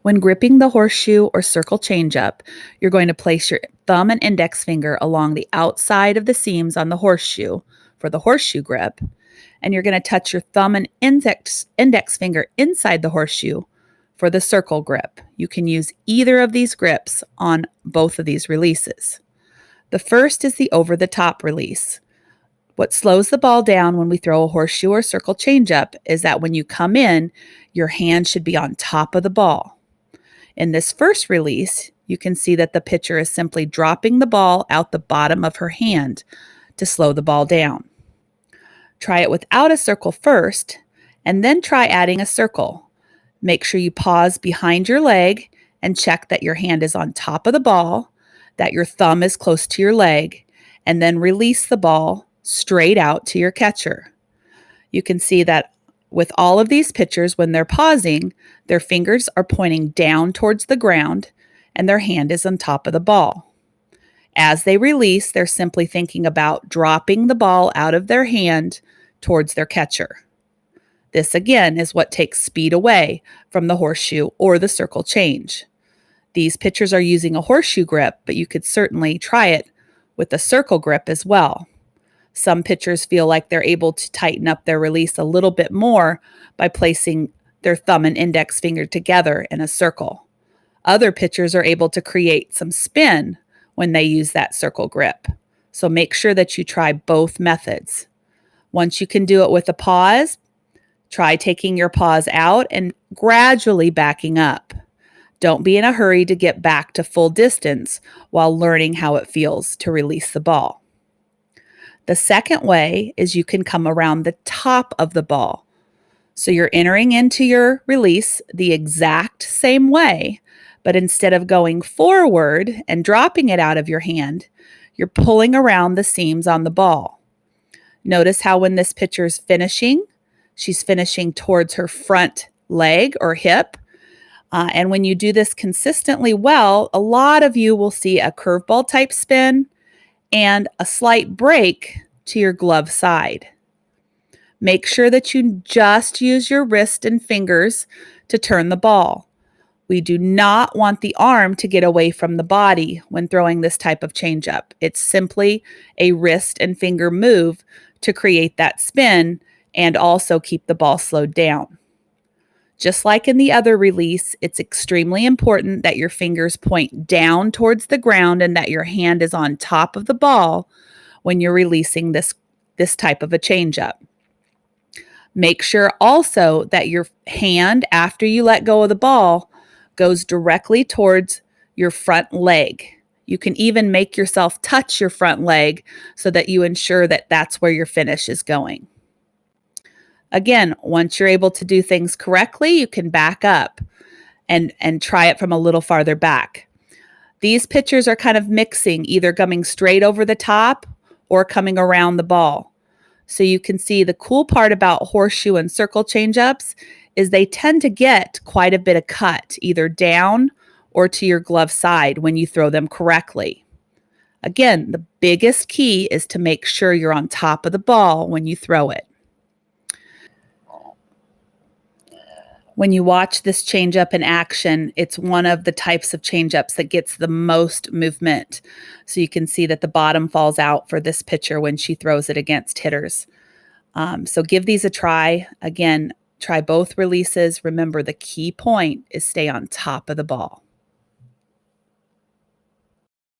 When gripping the horseshoe or circle changeup, you're going to place your thumb and index finger along the outside of the seams on the horseshoe for the horseshoe grip, and you're going to touch your thumb and index finger inside the horseshoe for the circle grip. You can use either of these grips on both of these releases. The first is the over-the-top release. What slows the ball down when we throw a horseshoe or circle changeup is that when you come in, your hand should be on top of the ball. In this first release, you can see that the pitcher is simply dropping the ball out the bottom of her hand to slow the ball down. Try it without a circle first, and then try adding a circle. Make sure you pause behind your leg and check that your hand is on top of the ball, that your thumb is close to your leg, and then release the ball straight out to your catcher. You can see that with all of these pitchers, when they're pausing, their fingers are pointing down towards the ground and their hand is on top of the ball. As they release, they're simply thinking about dropping the ball out of their hand towards their catcher. This again is what takes speed away from the horseshoe or the circle change. These pitchers are using a horseshoe grip, but you could certainly try it with a circle grip as well. Some pitchers feel like they're able to tighten up their release a little bit more by placing their thumb and index finger together in a circle. Other pitchers are able to create some spin when they use that circle grip. So make sure that you try both methods. Once you can do it with a pause, try taking your paws out and gradually backing up. Don't be in a hurry to get back to full distance while learning how it feels to release the ball. The second way is you can come around the top of the ball. So you're entering into your release the exact same way, but instead of going forward and dropping it out of your hand, you're pulling around the seams on the ball. Notice how when this pitcher's finishing, she's finishing towards her front leg or hip. And when you do this consistently well, a lot of you will see a curveball type spin and a slight break to your glove side. Make sure that you just use your wrist and fingers to turn the ball. We do not want the arm to get away from the body when throwing this type of changeup. It's simply a wrist and finger move to create that spin and also keep the ball slowed down. Just like in the other release, it's extremely important that your fingers point down towards the ground and that your hand is on top of the ball when you're releasing this type of a changeup. Make sure also that your hand, after you let go of the ball, goes directly towards your front leg. You can even make yourself touch your front leg so that you ensure that that's where your finish is going. Again, once you're able to do things correctly, you can back up and try it from a little farther back. These pitchers are kind of mixing, either coming straight over the top or coming around the ball. So you can see the cool part about horseshoe and circle changeups is they tend to get quite a bit of cut, either down or to your glove side when you throw them correctly. Again, the biggest key is to make sure you're on top of the ball when you throw it. When you watch this changeup in action, it's one of the types of changeups that gets the most movement. So you can see that the bottom falls out for this pitcher when she throws it against hitters. So give these a try. Again, try both releases. Remember, the key point is stay on top of the ball.